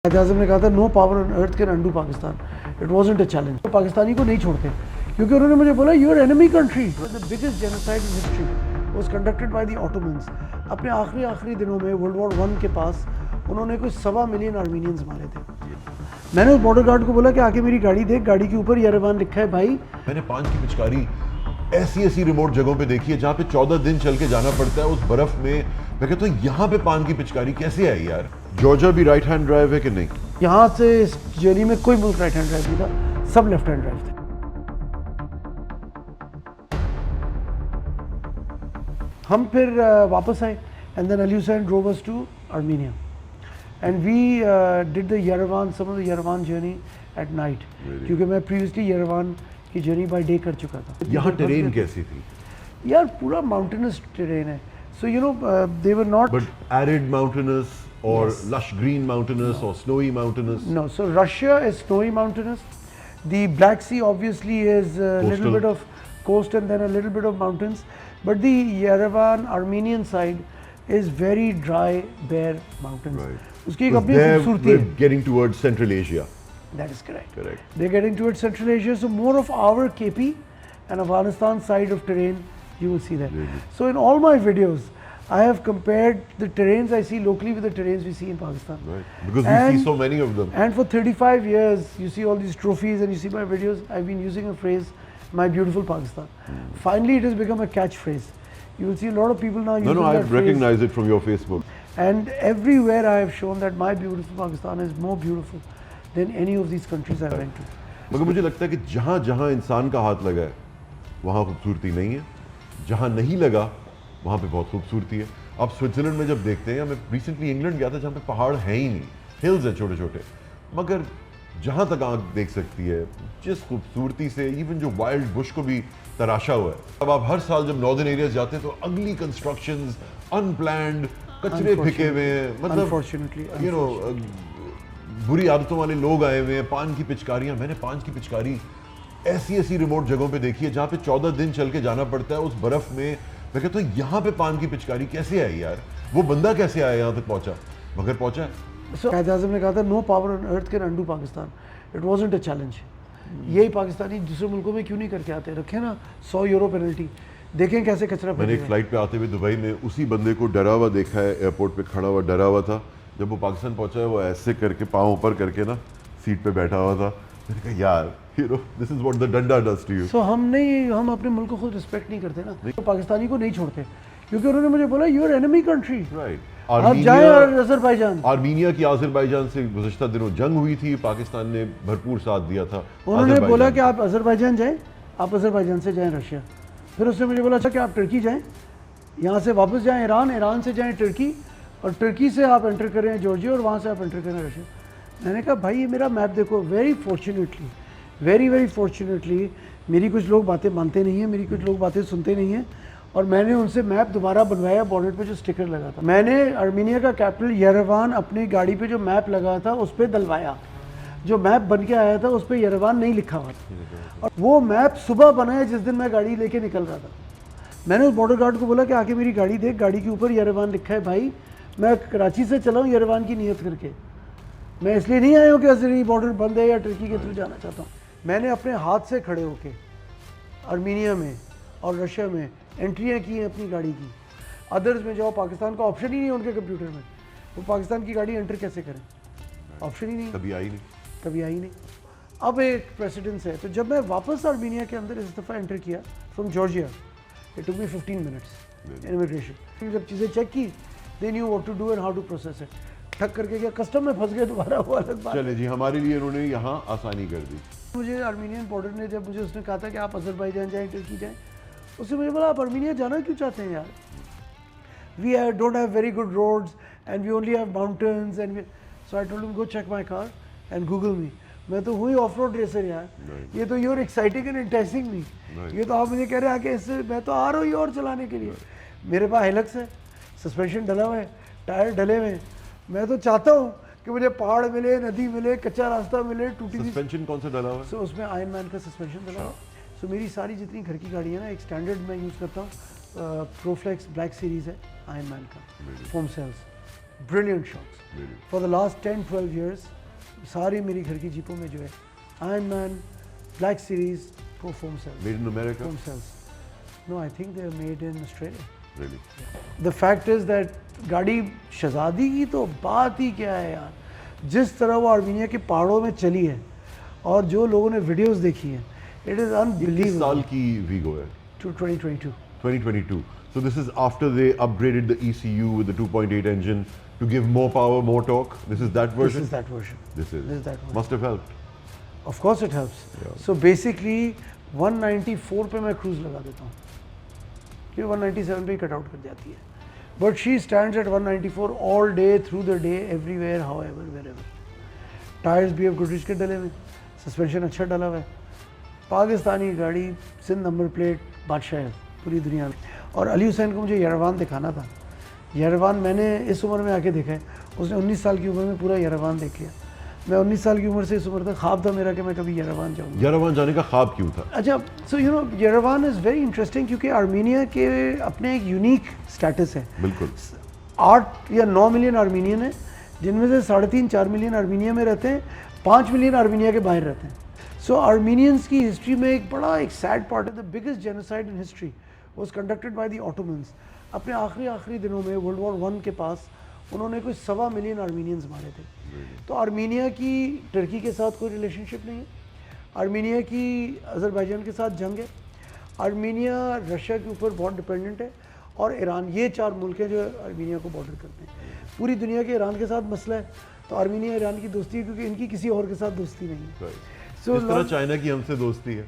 قائد اعظم نے کہا تھا no power on earth can undo Pakistan. It wasn't a challenge. Pakistani کو نہیں چھوڑتے کیونکہ انہوں نے مجھے بولا you are enemy country. The biggest genocide in history was conducted by the Ottomans. اپنے آخری دنوں میں ورلڈ وار 1 کے پاس انہوں نے کچھ 1.25 ملین آرمینینز مارے تھے. میں نے اس بارڈر گارڈ کو بولا کہ آ کے میری گاڑی دیکھ, گاڑی کے اوپر یریوان لکھا ہے بھائی. میں نے پان کی پچکاری ایسی ریموٹ جگہوں پہ دیکھی ہے جہاں پہ 14 دن چل کے جانا پڑتا ہے اس برف میں. میں کہتا ہوں یہاں پہ پان کی پچکاری کیسے آئی یار. جارجیا بھی رائٹ ہینڈ ڈرائیو ہے کہ نہیں؟ یہاں سے اس جرنی میں کوئی ملک رائٹ ہینڈ ڈرائیو نہیں تھا, سب لیفٹ ہینڈ ڈرائیو تھے. ہم پھر واپس آئے and then Ali Hussain drove us to Armenia and we did the Yerevan, some of the Yerevan journey at night, کیونکہ میں پریویسلی یریوان کی جرنی بائی ڈے کر چکا تھا. یہاں ٹرین کیسی تھی یار؟ پورا ماؤنٹینس ٹرین ہے. So you know they were not but arid mountains or lush green mountainous or snowy mountainous? No, so Russia is snowy mountainous. The Black Sea obviously is a little bit of coast and then a little bit of mountains. But the Yerevan Armenian side is very dry, bare mountains. Right. Uski ek apni khoobsurti hai. Getting towards Central Asia. That is correct. Correct. They're getting towards Central Asia. So more of our KP and Afghanistan side of terrain you will see that. Really? So in all my videos, I have compared the terrains I see locally with the terrains we see in Pakistan. Right. Because we see so many of them. And for 35 years, you see all these trophies and you see my videos, I've been using a phrase, my beautiful Pakistan. Finally, it has become a catchphrase. You will see a lot of people now using that phrase. I recognize it from your Facebook. And everywhere I have shown that my beautiful Pakistan is more beautiful than any of these countries I went to. مگر مجھے لگتا ہے کہ جہاں جہاں انسان کا ہاتھ لگا ہے وہاں خوبصورتی نہیں ہے, جہاں نہیں لگا وہاں پہ بہت خوبصورتی ہے. آپ سوئٹزرلینڈ میں جب دیکھتے ہیں, میں ریسنٹلی انگلینڈ گیا تھا جہاں پہ پہاڑ ہیں ہی نہیں, ہلز ہیں چھوٹے چھوٹے, مگر جہاں تک آنکھ دیکھ سکتی ہے جس خوبصورتی سے ایون جو وائلڈ بش کو بھی تراشا ہوا ہے. اب آپ ہر سال جب ناردرن ایریاز جاتے ہیں تو اگلی کنسٹرکشنز, ان پلانڈ, کچرے پھینکے ہوئے ہیں, مطلب یو نو بری عادتوں والے لوگ آئے ہوئے ہیں. پان کی پچکاریاں, میں نے پان کی پچکاری ایسی ریموٹ جگہوں پہ دیکھی ہے جہاں پہ 14 دن چل کے جانا پڑتا ہے اس برف میں. میں کہتا ہوں یہاں پہ پان کی پچکاری کیسے آئی یار, وہ بندہ کیسے آیا یہاں تک پہنچا, مگر پہنچا ہے. قائد اعظم نے کہا تھا no power on earth can undo Pakistan. It wasn't a challenge. یہی پاکستانی دوسرے ملکوں میں کیوں نہیں کر کے آتے, رکھے نا 100 یورو پینلٹی, دیکھیں کیسے کچرا. میں نے ایک فلائٹ پہ آتے ہوئے دبئی میں اسی بندے کو ڈرا ہوا دیکھا ہے, ایئرپورٹ پہ کھڑا ہوا ڈرا ہوا تھا. جب وہ پاکستان پہنچا ہے وہ ایسے کر کے پاؤں اوپر کر کے نا سیٹ پہ بیٹھا ہوا تھا. میں نے کہا یار this is what the danda does to you. So ہم اپنے ملک کو خود رسپیکٹ نہیں کرتے نا, پاکستانی کو نہیں چھوڑتے کیونکہ انہوں نے مجھے بولا یو آر انیمی کنٹری. آپ جائیں آذربائیجان. آرمینیا کی آذربائیجان سے گزشتہ دنوں جنگ ہوئی تھی, پاکستان نے بھرپور ساتھ دیا تھا. انہوں نے بولا کہ آپ آذربائیجان جائیں, آپ آذربائیجان سے جائیں رشیا. پھر اس نے مجھے بولا اچھا کہ آپ ٹرکی جائیں, یہاں سے واپس جائیں ایران, ایران سے جائیں ٹرکی, اور ٹرکی سے آپ انٹر کریں جارجیا, اور وہاں سے آپ انٹر کریں رشیا. میں نے کہا بھائی یہ میرا میپ دیکھو. ویری فارچونیٹلی میری کچھ لوگ باتیں مانتے نہیں ہیں, میری کچھ لوگ باتیں سنتے نہیں ہیں, اور میں نے ان سے میپ دوبارہ بنوایا. بارڈر پہ جو اسٹکر لگا تھا, میں نے آرمینیا کا کیپٹل یریوان اپنی گاڑی پہ جو میپ لگا تھا اس پہ دلوایا. جو میپ بن کے آیا تھا اس پہ یریوان نہیں لکھا ہوا تھا, اور وہ میپ صبح بنایا جس دن میں گاڑی لے کے نکل رہا تھا. میں نے اس بارڈر گارڈ کو بولا کہ آ کے میری گاڑی دیکھ, گاڑی کے اوپر یریوان لکھا ہے بھائی. میں کراچی سے چلا ہوں یریوان کی نیت کر کے, میں اس لیے نہیں آیا ہوں کہ عزیری بارڈر بند ہے یا ٹرکی کے تھرو جانا چاہتا ہوں. میں نے اپنے ہاتھ سے کھڑے ہو کے آرمینیا میں اور رشیا میں انٹریاں کی ہیں اپنی گاڑی کی. ادرز میں جاؤ, پاکستان کا آپشن ہی نہیں ہے ان کے کمپیوٹر میں, وہ پاکستان کی گاڑی انٹر کیسے کریں, آپشن ہی نہیں, کبھی آئی نہیں. اب ایک پریسیڈنس ہے. تو جب میں واپس آرمینیا کے اندر اس دفعہ انٹر کیا from Georgia, it took me 15 minutes immigration. جب چیزیں چیک کی they knew what to do and how to process it. ٹھک کر کے کیا کسٹم میں پھنس گئے دوبارہ, وہ الگ بات. چلے جی, ہمارے لیے انہوں نے یہاں آسانی کر دی. مجھے آرمینین بارڈر نے جب مجھے اس نے کہا تھا کہ آپ آذربائیجان جائیں, ٹرکی جائیں, اس سے مجھے بولا آپ آرمینیا جانا کیوں چاہتے ہیں یار, we don't have very good roads and we only have mountains and so I told him go check my car and Google me. میں تو ہوئی آف روڈ ریسر یار, یہ تو you are exciting and enticing me. یہ تو آپ مجھے کہہ رہے ہیں کہ اس سے میں تو آ رہا ہوں اور چلانے کے لیے. میرے پاس ہیلکس ہے, سسپینشن ڈلا ہوا ہے, ٹائر ڈلے ہوئے ہیں. میں تو چاہتا ہوں کہ مجھے پہاڑ ملے, ندی ملے, کچا راستہ ملے, ٹوٹی ہوئی. سسپینشن کون سا ڈلا ہوا ہے؟ سو اس میں آئرن مین کا سسپینشن ڈلا ہوا. سو میری ساری جتنی گھر کی گاڑی ہے نا, ایک اسٹینڈرڈ میں یوز کرتا ہوں, پرو فلیکس بلیک سیریز ہے آئرن مین کا, foam cells. brilliant shots. Really? For the last 10-12 years, ساری میری گھر کی جیپوں میں جو ہے آئرن مین, بلیک سیریز, وہ foam cells. Made in America? Foam cells. No, I think they are made in Australia. Really? The fact is that گاڑی شہزادی کی تو بات ہی کیا ہے یار, جس طرح وہ آرمینیا کے پہاڑوں میں چلی ہے اور جو لوگوں نے ویڈیوز دیکھی ہیں, it is کس unbelievable. سال کی Vigo ہے؟ To 2022. 2022. So this is after they upgraded the ECU with the 2.8 engine to give more power, more torque. This is that This version? is that version. This is. This is that version. Must have helped. Of course it helps. Yeah. So basically 194 پہ میں cruise لگا دیتا ہوں, کیونکہ 197 پہ ہی cut out کر جاتی ہے. But she stands at 194 all day, through the day, everywhere, however, wherever. Tires بھی اب گڈریج کے ڈلے ہوئے, سسپینشن اچھا ڈلا ہوا ہے. پاکستانی گاڑی, سندھ نمبر پلیٹ, بادشاہ ہے پوری دنیا میں. اور علی حسین کو مجھے یروان دکھانا تھا. یروان میں نے اس عمر میں آ کے دیکھا ہے, اس نے 19 سال کی عمر میں پورا یروان دیکھ لیا. میں 19 سال کی عمر سے اس عمر تک خواب تھا میرا کہ میں کبھی یروان جاؤں گا. یروان جانے کا خواب کیوں تھا؟ اچھا, so you know Yerevan is very interesting کیونکہ آرمینیا کے اپنے ایک یونیک اسٹیٹس ہے. بالکل. 8 یا 9 ملین آرمینین ہیں, جن میں سے 3.5-4 ملین آرمینیا میں رہتے ہیں, 5 ملین آرمینیا کے باہر رہتے ہیں. سو آرمینینس کی ہسٹری میں ایک بڑا ایک سیڈ پارٹ ہے, the biggest genocide in history was conducted by the Ottomans. اپنے آخری دنوں میں ورلڈ وار 1 کے پاس انہوں نے کوئی 1.25 ملین آرمینینز مارے تھے. تو آرمینیا کی ٹرکی کے ساتھ کوئی ریلیشن شپ نہیں ہے, آرمینیا کی آذربائیجان کے ساتھ جنگ ہے, آرمینیا رشیا کے اوپر بہت ڈپینڈنٹ ہے, اور ایران, یہ 4 ملک ہیں جو آرمینیا کو بارڈر کرتے ہیں. پوری دنیا کے ایران کے ساتھ مسئلہ ہے, تو آرمینیا ایران کی دوستی ہے کیونکہ ان کی کسی اور کے ساتھ دوستی نہیں ہے. سو اس طرح چائنا کی ہم سے دوستی ہے.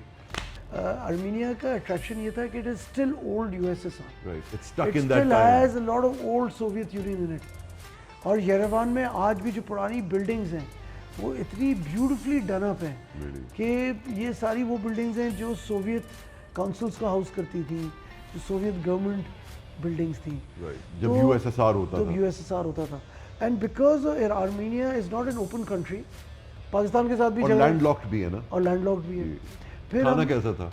آرمینیا کا اٹریکشن یہ تھا کہ it is still old USSR. Right. It's stuck It in that still time. has a lot of old Soviet Union in it. اور یروان میں آج بھی جو پرانی بلڈنگز ہیں وہ اتنی بیوٹیفلی ڈن اپ ہیں کہ یہ ساری وہ بلڈنگز ہیں جو سوویت کاؤنسلس کا ہاؤس کرتی تھیں, جو سوویت گورنمنٹ بلڈنگز تھیں جب USSR ہوتا تھا. جب USSR ہوتا تھا. And because Armenia is not an open country, Pakistan کے ساتھ بھی اور جگہ لینڈ لاکڈ بھی ہے نا, اور لینڈ لاکڈ بھی ہے. پھر کھانا کیسا تھا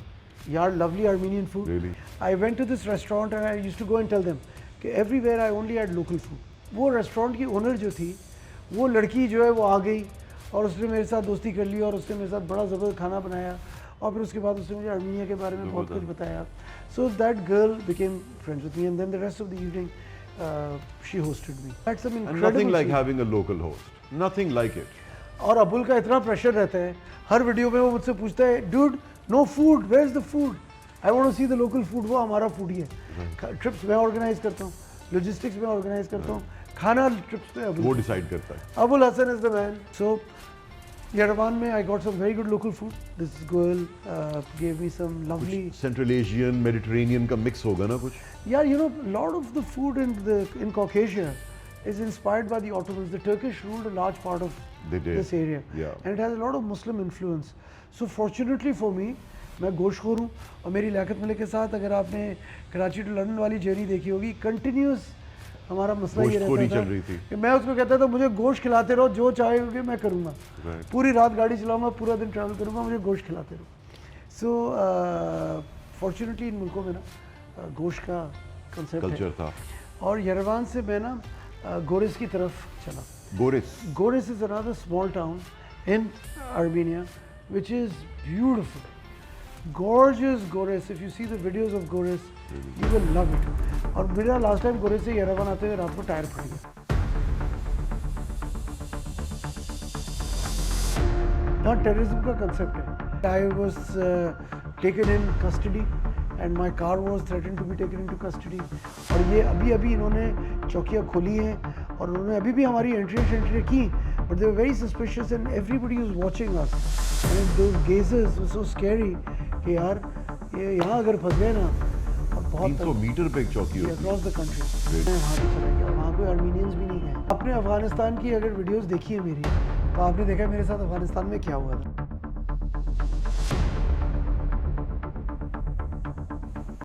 یار؟ lovely Armenian food. Really? I went to this restaurant and I used to go and tell them کہ everywhere I only had local food. وہ ریسٹورینٹ کی اونر جو تھی, وہ لڑکی جو ہے وہ آ گئی اور اس نے میرے ساتھ دوستی کر لی اور اس نے میرے ساتھ بڑا زبردست کھانا بنایا, اور پھر اس کے بعد اس نے مجھے آرمینیا کے بارے میں بہت کچھ بتایا. So that girl became friends with me and then the rest of the evening she hosted me. That's some and incredible nothing like food. having a local host. Nothing like it. اور ابول کا اتنا pressure رہتا ہے, ہر video میں وہ مجھ سے پوچھتا ہے dude no food, where is the food, I want to see the local food. وہ ہمارا فوڈ ہی ہے. ٹرپس میں آرگنائز کرتا ہوں, لاجسٹکس میں آرگنائز کرتا ہوں, کھانا ٹرپس پہ وہ ڈیسائیڈ کرتا ہے. ابول حسن از دا مین. سو یروان میں I got some very good local food. This girl give me some lovely central Asian Mediterranean کا مکس ہوگا نا کچھ. یار you know lot of the food in Caucasia is inspired by the Ottomans. The Turkish ruled a large part of They did. this area. Yeah. And it has a lot of Muslim influence. So fortunately for me, میں گوشت خور ہوں, اور میری لیاقت ملک کے ساتھ اگر آپ نے کراچی ٹو لندن والی جرنی دیکھی ہوگی, کنٹینیوس ہمارا مسئلہ یہ رہتا تھا کہ میں اس کو کہتا تھا مجھے گوشت کھلاتے رہو, جو چاہے ہوگی میں کروں گا, پوری رات گاڑی چلاؤں گا, پورا دن ٹریول کروں گا, مجھے گوشت کھلاتے رہو. سو فارچونیٹلی ان ملکوں میں نا گوشت کا کنسیپٹ کلچر تھا. اور یروان سے میں نا گورس کی طرف چلا. گورس از another small town in Armenia which is beautiful, gorgeous Goris. If you see the videos of Goris, you will love it. اور میرا لاسٹ ٹائم گورس سے یروان آتے ہوئے رات کو ٹائر پھٹ گیا. یہاں ٹیررزم کا کنسیپٹ ہے. I was taken in custody and my car was threatened to be taken into custody. اور یہ ابھی انہوں نے چوکیاں کھولی ہیں اور انہوں نے ابھی بھی ہماری انٹری کی, but they were very suspicious and everybody was watching us. And those gazes were so scary کہ یار یہ یہاں اگر پھنس گئے نا, بہت 300 میٹر پہ ایک چوکی ہوتی ہے اکراس دا کنٹری. میں وہاں پہ چلا گیا, وہاں کوئی آرمینینز بھی نہیں گئے. آپ نے افغانستان کی اگر ویڈیوز دیکھی ہے میری, تو آپ نے دیکھا میرے ساتھ افغانستان میں کیا ہوا تھا.